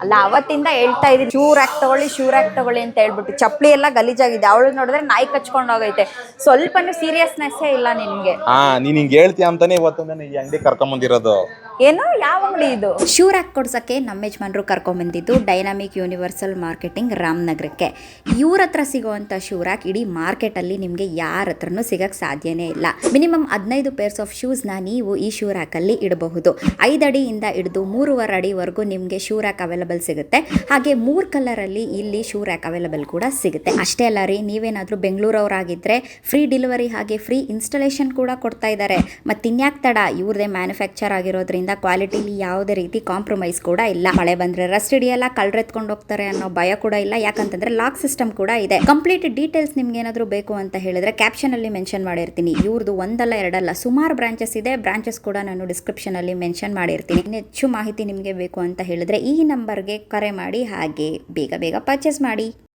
ಅಲ್ಲ ಅವತ್ತಿಂದ ಹೇಳ್ತಾ ಇದೀನಿ ಶೂ ರ್ಯಾಕ್ ತಗೊಳ್ಳಿ ಅಂತ ಹೇಳ್ಬಿಟ್ಟು. ಚಪ್ಪಲಿ ಎಲ್ಲ ಗಲೀಜಾಗಿದೆ. ಅವಳು ನೋಡಿದ್ರೆ ನಾಯಿ ಕಚ್ಕೊಂಡು ಹೋಗೈತೆ. ಸ್ವಲ್ಪನೂ ಸೀರಿಯಸ್ನೆಸ್ಸೇ ಇಲ್ಲ ನಿನ್ಗೆ. ನೀನ್ ಹಿಂಗ್ ಹೇಳ್ತೀಯ ಅಂತಾನೆ ಇವತ್ತು ನಾನು ಈ ಅಂಗಡಿ ಕರ್ಕೊಂಡ್ ಬಂದಿರೋದು. ಏನು ಯಾವ ಅಂಗಡಿ ಇದು? ಶೂ ರ್ಯಾಕ್ ಕೊಡ್ಸಕ್ಕೆ ನಮ್ಮ ಯಜಮಾನ್ರು ಕರ್ಕೊಂಡ್ಬಂದಿದ್ದು ಡೈನಾಮಿಕ್ ಯೂನಿವರ್ಸಲ್ ಮಾರ್ಕೆಟಿಂಗ್ ರಾಮನಗರಕ್ಕೆ. ಇವ್ರ ಹತ್ರ ಸಿಗೋವಂಥ ಶೂ ರ್ಯಾಕ್ ಇಡೀ ಮಾರ್ಕೆಟಲ್ಲಿ ನಿಮಗೆ ಯಾರ ಹತ್ರನೂ ಸಿಗಕ್ಕೆ ಸಾಧ್ಯನೇ ಇಲ್ಲ. ಮಿನಿಮಮ್ 15 ಪೇರ್ಸ್ ಆಫ್ ಶೂಸ್ನ ನೀವು ಈ ಶೂ ರ್ಯಾಕಲ್ಲಿ ಇಡಬಹುದು. 5 ಅಡಿಯಿಂದ ಹಿಡಿದು 3.5 ಅಡಿವರೆಗೂ ನಿಮಗೆ ಶೂ ರ್ಯಾಕ್ ಅವೈಲಬಲ್ ಸಿಗುತ್ತೆ. ಹಾಗೆ 3 ಕಲರಲ್ಲಿ ಇಲ್ಲಿ ಶೂ ರ್ಯಾಕ್ ಅವೈಲಬಲ್ ಕೂಡ ಸಿಗುತ್ತೆ. ಅಷ್ಟೇ ಅಲ್ಲ ರೀ, ನೀವೇನಾದರೂ ಬೆಂಗಳೂರವರಾಗಿದ್ದರೆ ಫ್ರೀ ಡೆಲಿವರಿ ಹಾಗೆ ಫ್ರೀ ಇನ್ಸ್ಟಾಲೇಷನ್ ಕೂಡ ಕೊಡ್ತಾ ಇದ್ದಾರೆ. ಮತ್ತು ಇನ್ಯಾಕ್ ತಡ, ಇವ್ರದೇ ಮ್ಯಾನುಫ್ಯಾಕ್ಚರ್ ಆಗಿರೋದ್ರಿಂದ ಕ್ವಾಲಿಟಿಲಿ ಯಾವುದೇ ರೀತಿ ಕಾಂಪ್ರಮೈಸ್ ಕೂಡ ಇಲ್ಲ. ಮಳೆ ಬಂದರೆ ರಸ್ಟ್ ಹಿಡಿಯಲ್ಲ, ಕಳ್ರೆತ್ಕೊಂಡು ಹೋಗ್ತಾರೆ ಅನ್ನೋ ಭಯ ಕೂಡ ಇಲ್ಲ. ಯಾಕಂತಂದ್ರೆ ಲಾಕ್ ಸಿಸ್ಟಮ್ ಕೂಡ ಇದೆ. ಕಂಪ್ಲೀಟ್ ಡೀಟೇಲ್ಸ್ ನಿಮ್ಗೆ ಏನಾದರೂ ಬೇಕು ಅಂತ ಹೇಳಿದ್ರೆ ಕ್ಯಾಪ್ಷನ್ ಅಲ್ಲಿ ಮೆನ್ಷನ್ ಮಾಡಿರ್ತೀನಿ. ಇವ್ರದ್ದು ಒಂದಲ್ಲ ಎರಡಲ್ಲ ಸುಮಾರು ಬ್ರಾಂಚಸ್ ಇದೆ. ಬ್ರಾಂಚಸ್ ಕೂಡ ನಾನು ಡಿಸ್ಕ್ರಿಪ್ಷನ್ ಅಲ್ಲಿ ಮೆನ್ಷನ್ ಮಾಡಿರ್ತೀನಿ. ಹೆಚ್ಚು ಮಾಹಿತಿ ನಿಮಗೆ ಬೇಕು ಅಂತ ಹೇಳಿದ್ರೆ ಈ ನಂಬರ್ಗೆ ಕರೆ ಮಾಡಿ, ಹಾಗೆ ಬೇಗ ಪರ್ಚೇಸ್ ಮಾಡಿ.